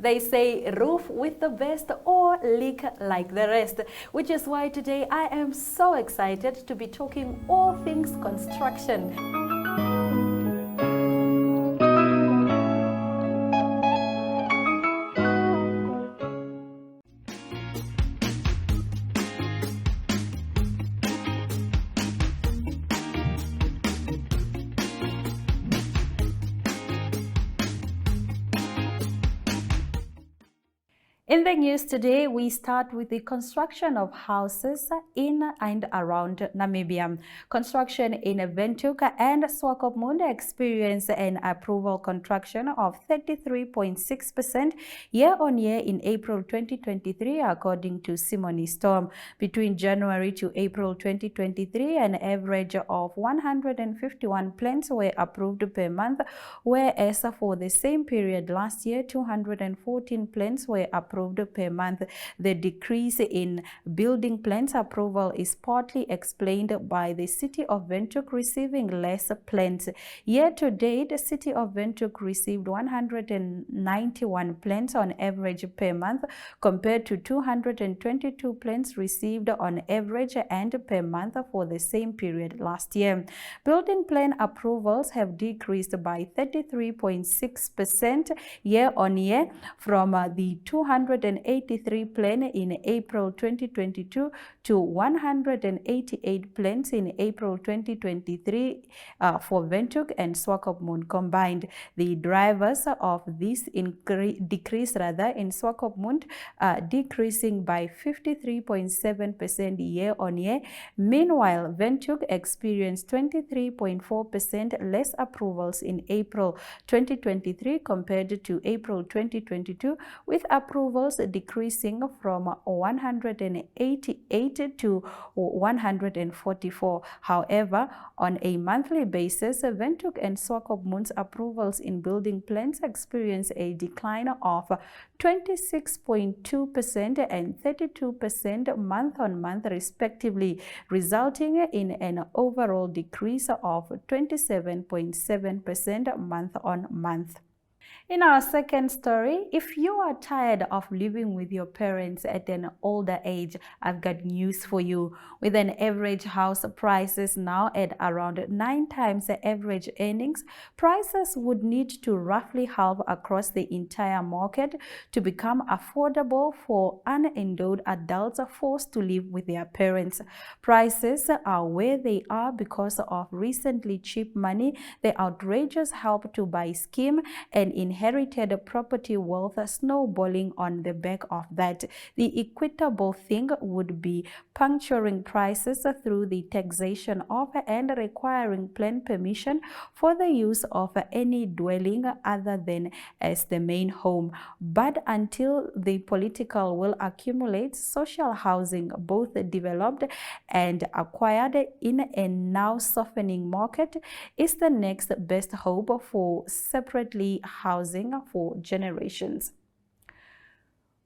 They say roof with the best or leak like the rest, which is why today I am so excited to be talking all things construction. In the news today, we start with the construction of houses in and around Namibia. Construction in Windhoek and Swakopmund experienced an approval contraction of 33.6% year-on-year in April 2023, according to Simone Storm. Between January to April 2023, an average of 151 plans were approved per month, whereas for the same period last year, 214 plans were approved per month. The decrease in building plans approval is partly explained by the city of Windhoek receiving less plans. Year to date, the city of Windhoek received 191 plans on average per month compared to 222 plans received on average and per month for the same period last year. Building plan approvals have decreased by 33.6% year-on-year from the 283 plans in April 2022 to 188 plans in April 2023 for Windhoek and Swakopmund combined. The drivers of this decrease in Swakopmund decreasing by 53.7% year-on-year. Meanwhile, Windhoek experienced 23.4% less approvals in April 2023 compared to April 2022, with approvals decreasing from 188 to 144. However, on a monthly basis, Windhoek and Swakopmund's approvals in building plans experience a decline of 26.2% and 32% month-on-month respectively, resulting in an overall decrease of 27.7% month-on-month. In our second story, if you are tired of living with your parents at an older age, I've got news for you. With an average house prices now at around 9 times the average earnings, prices would need to roughly halve across the entire market to become affordable for unendowed adults forced to live with their parents. Prices are where they are because of recently cheap money, the outrageous Help to Buy scheme, and inherited property wealth snowballing on the back of that. The equitable thing would be puncturing prices through the taxation of and requiring plan permission for the use of any dwelling other than as the main home. But until the political will accumulates, social housing, both developed and acquired in a now softening market, is the next best hope for separately housing for generations.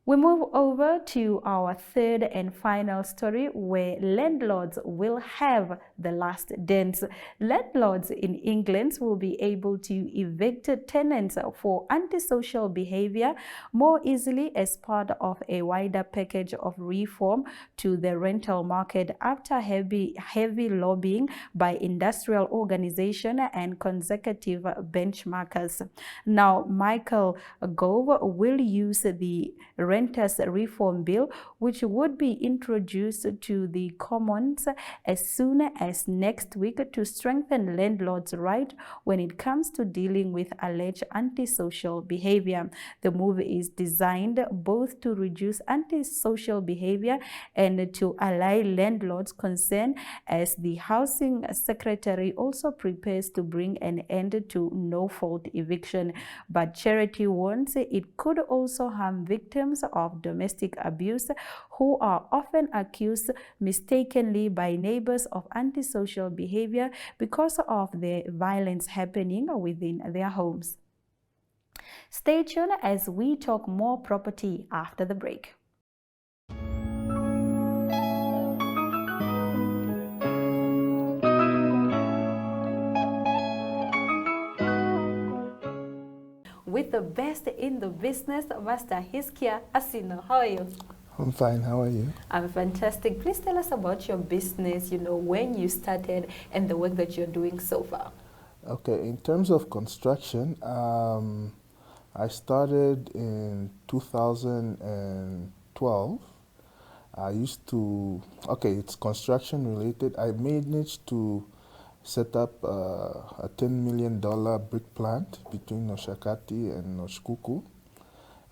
We move over to our third and final story, where landlords will have the last dance. Landlords in England will be able to evict tenants for antisocial behavior more easily as part of a wider package of reform to the rental market after heavy lobbying by industrial organizations and consecutive benchmarkers. Now, Michael Gove will use the Renters Reform Bill, which would be introduced to the Commons as soon as next week to strengthen landlords' rights when it comes to dealing with alleged antisocial behavior. The move is designed both to reduce antisocial behavior and to allay landlords' concern, as the Housing Secretary also prepares to bring an end to no-fault eviction. But Charity warns it could also harm victims of domestic abuse who are often accused mistakenly by neighbors of antisocial behavior because of the violence happening within their homes. Stay tuned as we talk more property after the break. with the best in the business, Master Hiskia Asino. How are you? I'm fine. How are you? I'm fantastic. Please tell us about your business, when you started and the work that you're doing so far. Okay, in terms of construction, I started in 2012. I used to, okay, it's construction related. I managed to set up a $10 million brick plant between Noshakati and Noshkuku.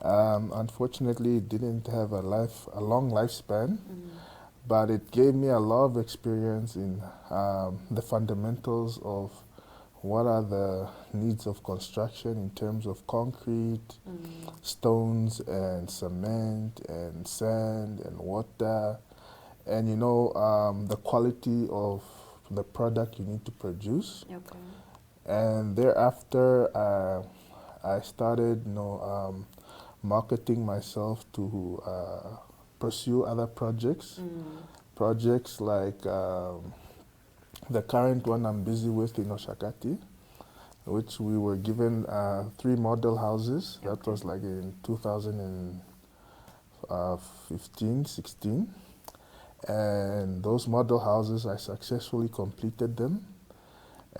Unfortunately, it didn't have a long lifespan, but it gave me a lot of experience in the fundamentals of what are the needs of construction in terms of concrete, stones and cement and sand and water, and the quality of the product you need to produce. Okay. And thereafter, I started, marketing myself to pursue other projects. Projects like the current one I'm busy with in Oshakati, which we were given 3 model houses. Okay. That was like in 2015, 16. And those model houses, I successfully completed them.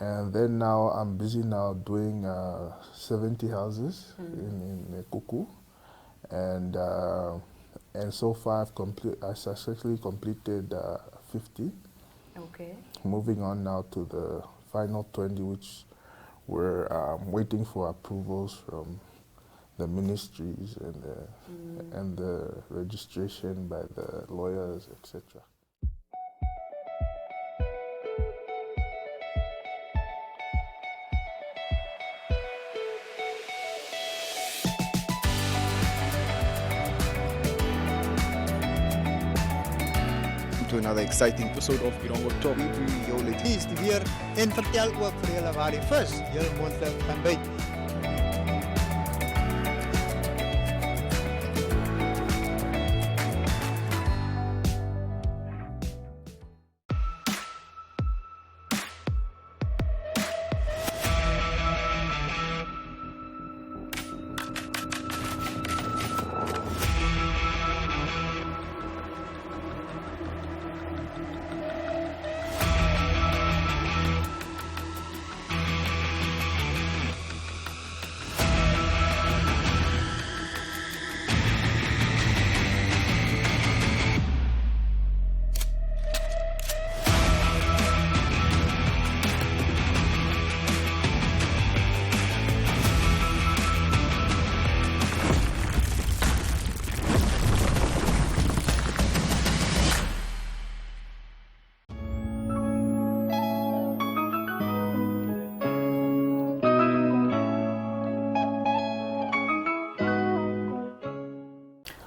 And then now I'm busy now doing 70 houses in Kuku. And so far I successfully completed 50. Okay. Moving on now to the final 20, which we're waiting for approvals from the ministries and the registration by the lawyers, etc. To another exciting episode of Pirongo Talk. Jullie is weer en vertel ook vir julle waar die vis heel moontlik kan byt.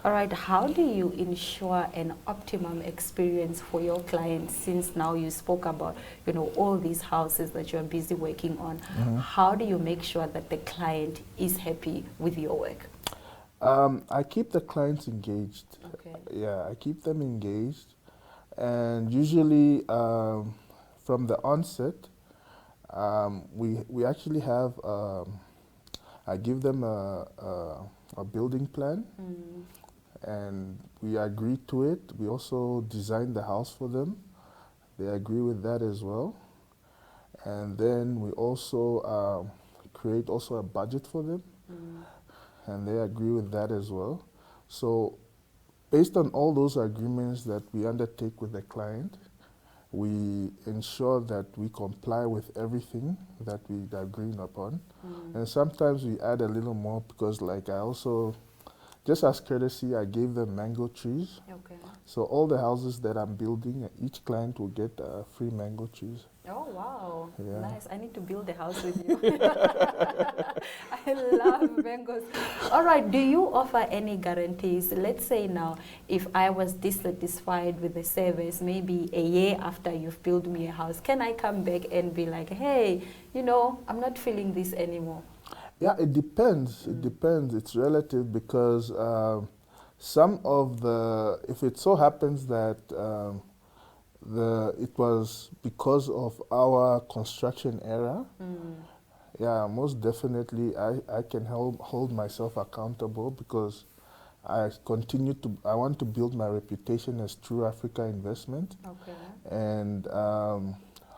All right, how do you ensure an optimum experience for your clients, since now you spoke about, all these houses that you're busy working on? How do you make sure that the client is happy with your work? I keep the clients engaged. Okay. Yeah, I keep them engaged. And usually from the onset, we actually have, I give them a building plan. And we agree to it. We also design the house for them. They agree with that as well. And then we also create also a budget for them. And they agree with that as well. So based on all those agreements that we undertake with the client, we ensure that we comply with everything that we agree upon. And sometimes we add a little more because I also, just as courtesy, I gave them mango trees. Okay. So all the houses that I'm building, each client will get free mango trees. Oh, wow. Yeah. Nice. I need to build a house with you. I love mangoes. All right. Do you offer any guarantees? Let's say now, if I was dissatisfied with the service, maybe a year after you've built me a house, can I come back and be like, hey, I'm not feeling this anymore? Yeah, it depends. It depends. It's relative because some of if it so happens that it was because of our construction era, Yeah, most definitely. I can hold myself accountable because I want to build my reputation as true Africa investment. Okay. And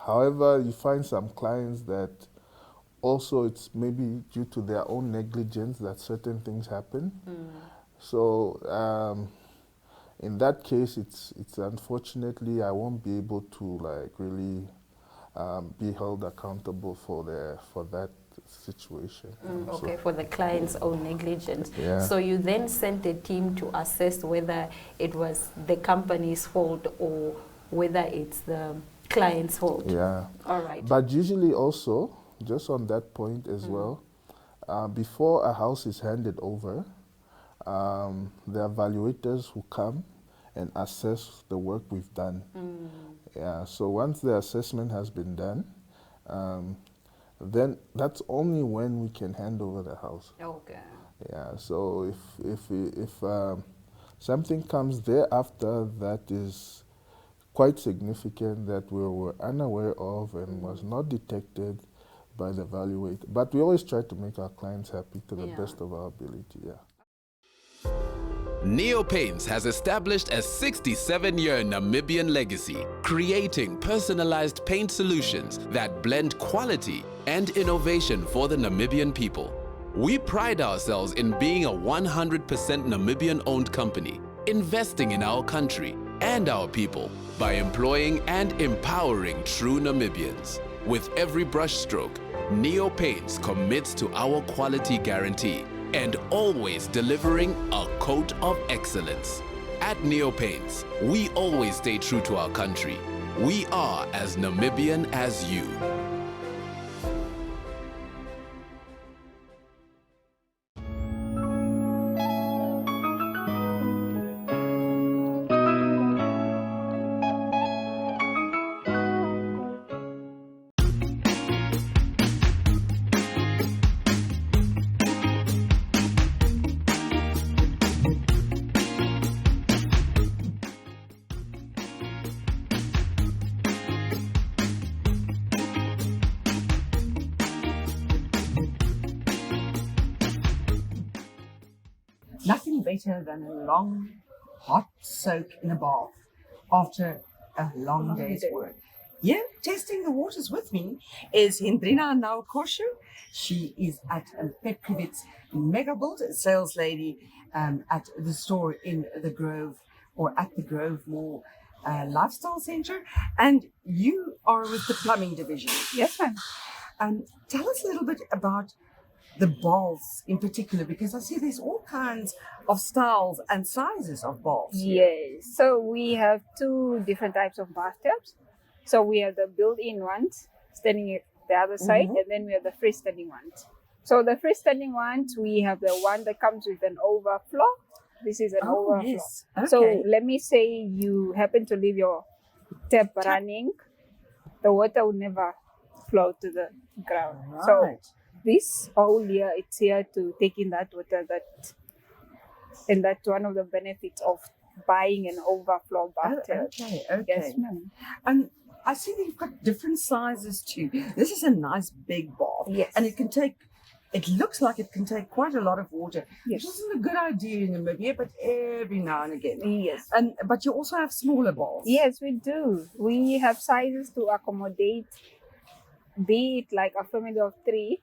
however, you find some clients that also it's maybe due to their own negligence that certain things happen. So in that case, it's unfortunately I won't be able to like really be held accountable for that situation. Okay, for the client's own negligence. Yeah. So you then sent a team to assess whether it was the company's fault or whether it's the client's fault. Yeah. All right. But usually also, just on that point as well, before a house is handed over, there are evaluators who come and assess the work we've done. Yeah, so once the assessment has been done, then that's only when we can hand over the house. Okay. Yeah, so if something comes thereafter that is quite significant that we were unaware of and was not detected by the evaluator, but we always try to make our clients happy to the best of our ability. Yeah. Neo Paints has established a 67-year Namibian legacy, creating personalized paint solutions that blend quality and innovation for the Namibian people. We pride ourselves in being a 100% Namibian-owned company, investing in our country and our people by employing and empowering true Namibians. With every brushstroke, Neo Paints commits to our quality guarantee and always delivering a coat of excellence. At Neo Paints, we always stay true to our country. We are as Namibian as you. Nothing better than a long, hot soak in a bath after a long day's work. Here, testing the waters with me is Hendrina Naukoshu. She is at Petrivitz Megabuild, a sales lady at the store in the Grove or at the Grove Mall Lifestyle Center. And you are with the plumbing division. Yes, ma'am. Tell us a little bit about the bowls in particular, because I see there's all kinds of styles and sizes of bowls. Yes. So we have two different types of bathtubs. So we have the built-in ones standing at the other side, and then we have the freestanding ones. So the freestanding ones, we have the one that comes with an overflow. This is an overflow. Yes. Okay. So let me say you happen to leave your tap running, the water will never flow to the ground. Right. So this hole here, it's here to take in that water, and that's one of the benefits of buying an overflow bathtub. Okay. Yes, ma'am. And I see that you've got different sizes too. This is a nice big bath. Yes. And it looks like it can take quite a lot of water. Yes. Which isn't a good idea in Namibia, but every now and again. Yes. But you also have smaller baths. Yes, we do. We have sizes to accommodate, be it like a family of 3,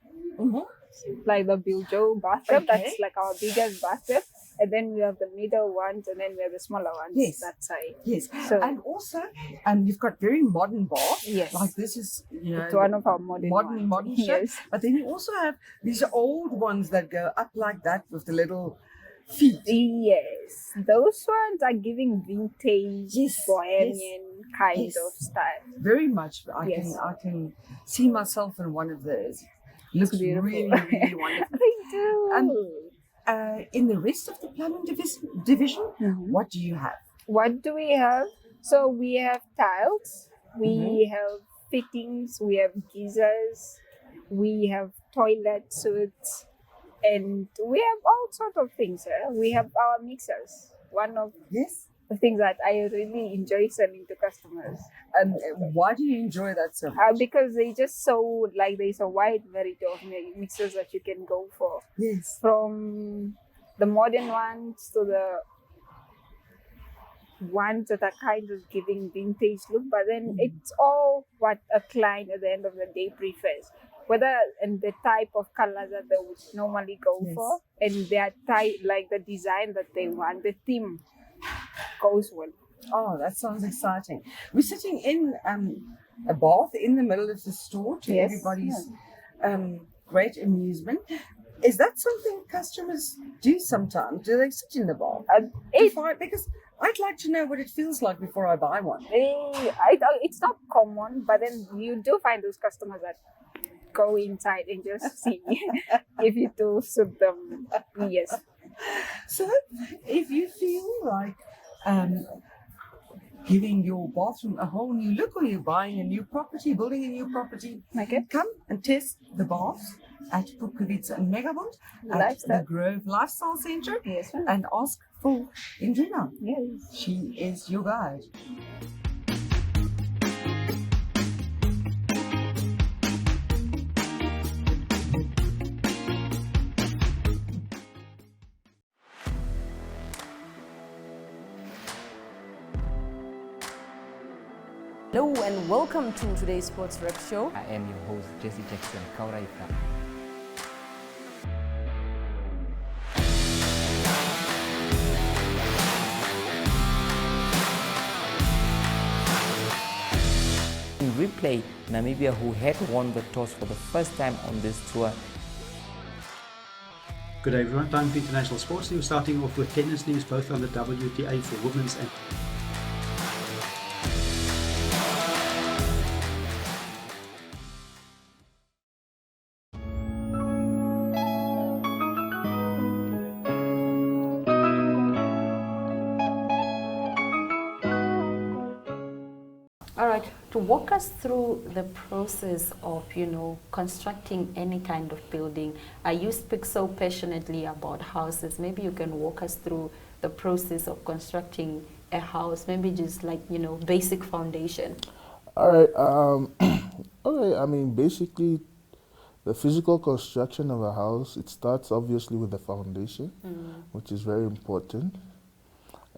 like the Biljo bathtub, that's like our biggest bathtub. And then we have the middle ones, and then we have the smaller ones. Yes. That side. Yes. So, and also, you've got very modern baths. Yes. Like this is, it's one of our modern modern shit. Yes. But then you also have these old ones that go up like that with the little feet. Yes. Those ones are giving vintage, Yes. bohemian kind Yes. of style. Very much. I can see myself in one of those. Looks really, beautiful. really wonderful. They do. In the rest of the plumbing division, what do you have? What do we have? So we have tiles, we have fittings, we have geysers, we have toilet suits, and we have all sorts of things. We have our mixers. One of Yes. the things that I really enjoy selling to customers. And why do you enjoy that so much? Because they just so like there's a wide variety of mixes that you can go for, Yes. from the modern ones to the ones that are kind of giving vintage look, but then it's all what a client at the end of the day prefers, whether and the type of color that they would normally go Yes. for, and their type, like the design that they want, the theme goes well. Oh, that sounds exciting. We're sitting in a bath in the middle of the store to Yes. everybody's great amusement. Is that something customers do sometimes? Do they sit in the bath? Because I'd like to know what it feels like before I buy one. It's not common, but then you do find those customers that go inside and just see if you do suit them. Yes. So, if you feel like giving your bathroom a whole new look, or you're buying a new property, building a new property, Okay. come and test the bath at Pukovica Megabond at Lifestyle. the Grove Lifestyle Center, Yes, ma'am. and ask for Indrina. Yes. She is your guide. Hello and welcome to today's Sports Rep Show. I am your host, Jesse Jackson Kauraita. In replay, Namibia, who had won the toss for the first time on this tour. Good day everyone, time for international sports news, starting off with tennis news, both on the WTA for women's and All right, to walk us through the process of, constructing any kind of building. You speak so passionately about houses. Maybe you can walk us through the process of constructing a house, maybe just like, basic foundation. All right. All right. I mean, basically, the physical construction of a house, it starts obviously with the foundation, which is very important.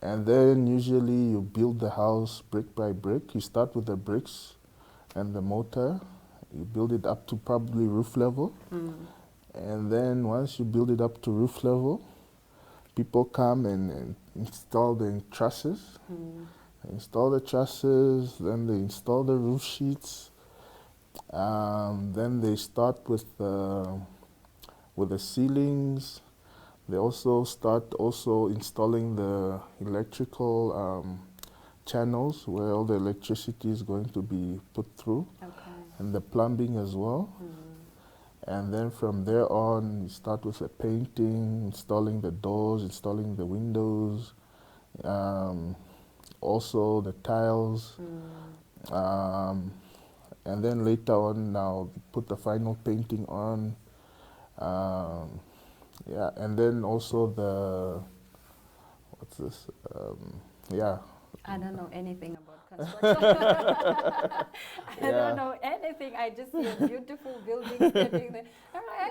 And then usually you build the house brick by brick. You start with the bricks and the mortar. You build it up to probably roof level. And then once you build it up to roof level, people come and install the trusses. They install the trusses, then they install the roof sheets. Then they start with the ceilings. They also start installing the electrical channels where all the electricity is going to be put through, and the plumbing as well. And then from there on, you start with the painting, installing the doors, installing the windows, also the tiles. And then later on, now put the final painting on. Yeah, and then also what's this? Yeah. I don't know anything about construction. I don't know anything. I just see a beautiful building standing there.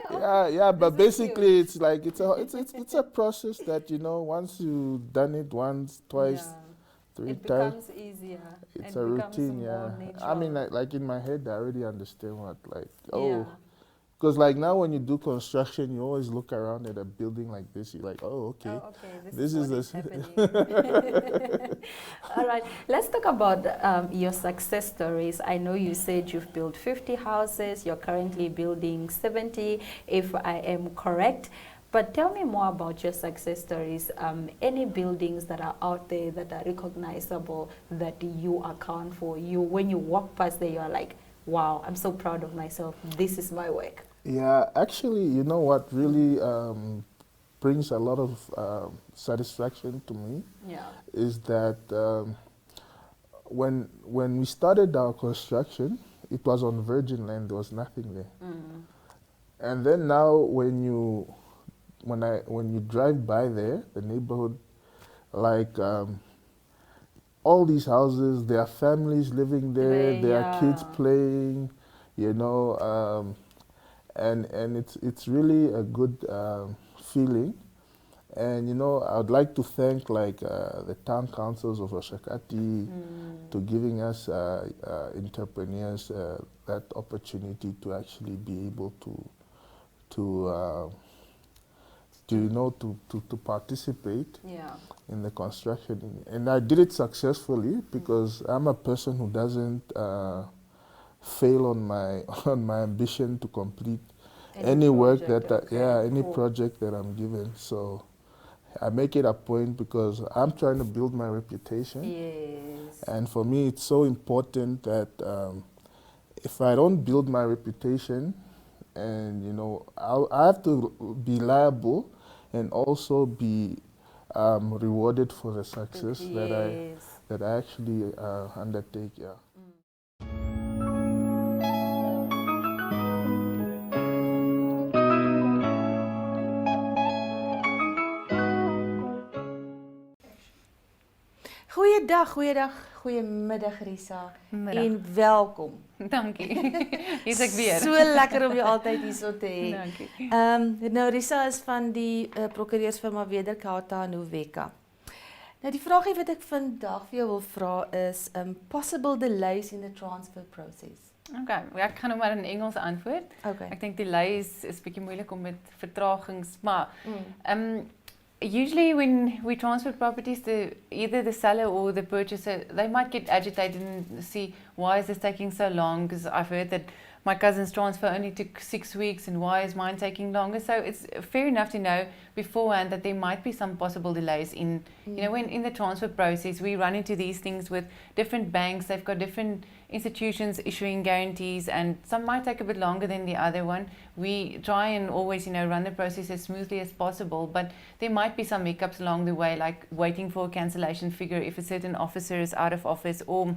All right, Yeah, but this is basically cute. it's like it's a process that once you've done it once, twice, three It times, becomes easier. it's It a becomes routine. more Yeah, natural. I mean, like in my head, I already understand what Yeah. Because like now when you do construction, you always look around at a building like this. You're like, oh, okay. Oh, okay. This is what's the happening. All right. Let's talk about your success stories. I know you said you've built 50 houses. You're currently building 70, if I am correct. But tell me more about your success stories. Any buildings that are out there that are recognizable that you account for. When you walk past there, you're like, wow, I'm so proud of myself. This is my work. Yeah, actually, you know what really brings a lot of satisfaction to me is that when we started our construction, it was on virgin land. There was nothing there. And then now, when you drive by there, the neighborhood, like all these houses, there are families living there, there are kids Yeah. playing, and it's really a good feeling. And I would like to thank the town councils of Oshakati to giving us entrepreneurs that opportunity to actually be able to participate in the construction. And I did it successfully because I'm a person who doesn't fail on my ambition to complete any work any project that I'm given. So I make it a point because I'm trying to build my reputation. Yes. And for me, it's so important that if I don't build my reputation, and I have to be liable and also be rewarded for the success that I actually undertake. Yeah. Goeiedag, goeiemiddag Risa. En welkom. Dankie. Hier's ek weer. So lekker om jou altyd hierso te hê. Dankie. Nou Risa is van die prokureursfirma Wederkata en Uweka. Nou die vraagie wat ek vandag vir jou wil vra is possible delays in the transfer process. Okay, ek gaan nou maar in Engels antwoord. Okay. Ek dink delays is bietjie moeilik om met vertragings, maar usually when we transfer properties to either the seller or the purchaser, they might get agitated and see why is this taking so long, because I've heard that my cousin's transfer only took 6 weeks and why is mine taking longer. So it's fair enough to know beforehand that there might be some possible delays in, when in the transfer process we run into these things with different banks. They've got different institutions issuing guarantees and some might take a bit longer than the other one. We try and always, run the process as smoothly as possible, but there might be some hiccups along the way, like waiting for a cancellation figure if a certain officer is out of office, or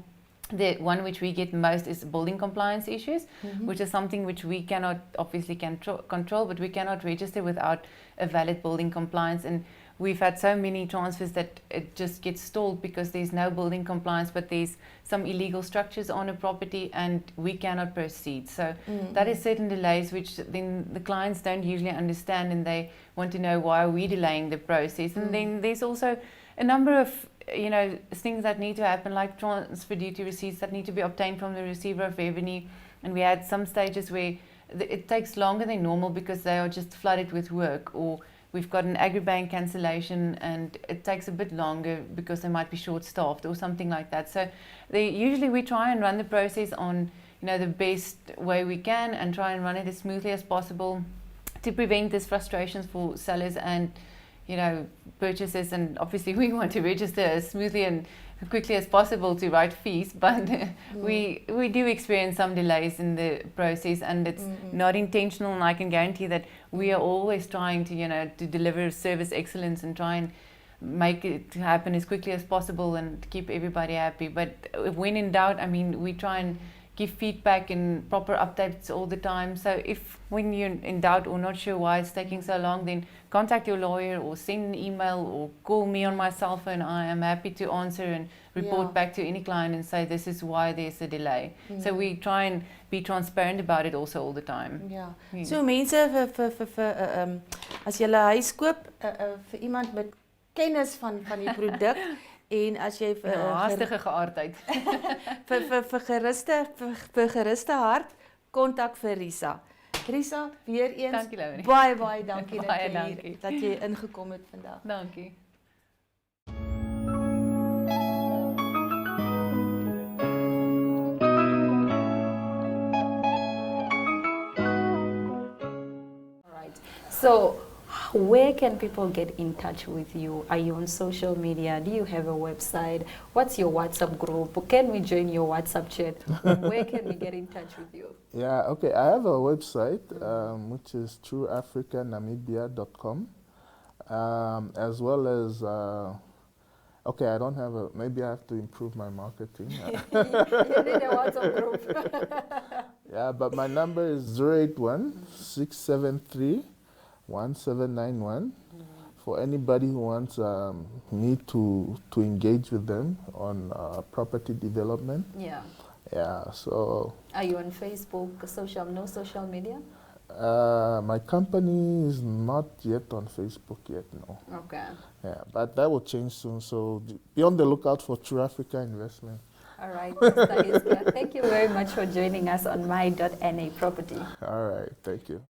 the one which we get most is building compliance issues, which is something which we cannot obviously control, but we cannot register without a valid building compliance. And we've had so many transfers that it just gets stalled because there's no building compliance, but there's some illegal structures on a property and we cannot proceed. So that is certain delays which then the clients don't usually understand, and they want to know why are we delaying the process. And then there's also a number of things that need to happen, like transfer duty receipts that need to be obtained from the receiver of revenue. And we had some stages where it takes longer than normal because they are just flooded with work, or we've got an agribank cancellation and it takes a bit longer because they might be short-staffed or something like that. So usually we try and run the process on the best way we can and try and run it as smoothly as possible to prevent these frustrations for sellers and purchases. And obviously we want to register as smoothly and quickly as possible to write fees, but we do experience some delays in the process, and it's not intentional, and I can guarantee that we are always trying to deliver service excellence and try and make it happen as quickly as possible and keep everybody happy. But when in doubt, we try and give feedback and proper updates all the time. So when you're in doubt or not sure why it's taking so long, then contact your lawyer or send an email or call me on my cell phone. I am happy to answer and report back to any client and say this is why there's a delay. So we try and be transparent about it also all the time. Ja. So mense as jy 'n huis koop vir iemand met kennis van die produk en as jy haastige geaardheid vir geruste hart kontak vir Risa. Risa, weer eens dankie, Laurie. Baie dankie Baie dat jy ingekom het vandag. Dankie. Alright. So where can people get in touch with you? Are you on social media? Do you have a website? What's your WhatsApp group? Can we join your WhatsApp chat? Where can we get in touch with you? Yeah, okay. I have a website, which is trueafricanamibia.com, as well as, okay, I don't have maybe I have to improve my marketing. You need a WhatsApp group. Yeah, but my number is 081-673-1791 for for anybody who wants me to engage with them on property development. Yeah. Yeah, so. Are you on Facebook, no social media? My company is not yet on Facebook yet, no. Okay. Yeah, but that will change soon, so be on the lookout for True Africa Investment. All right, Mr. Iska, thank you very much for joining us on My.na Property. All right, thank you.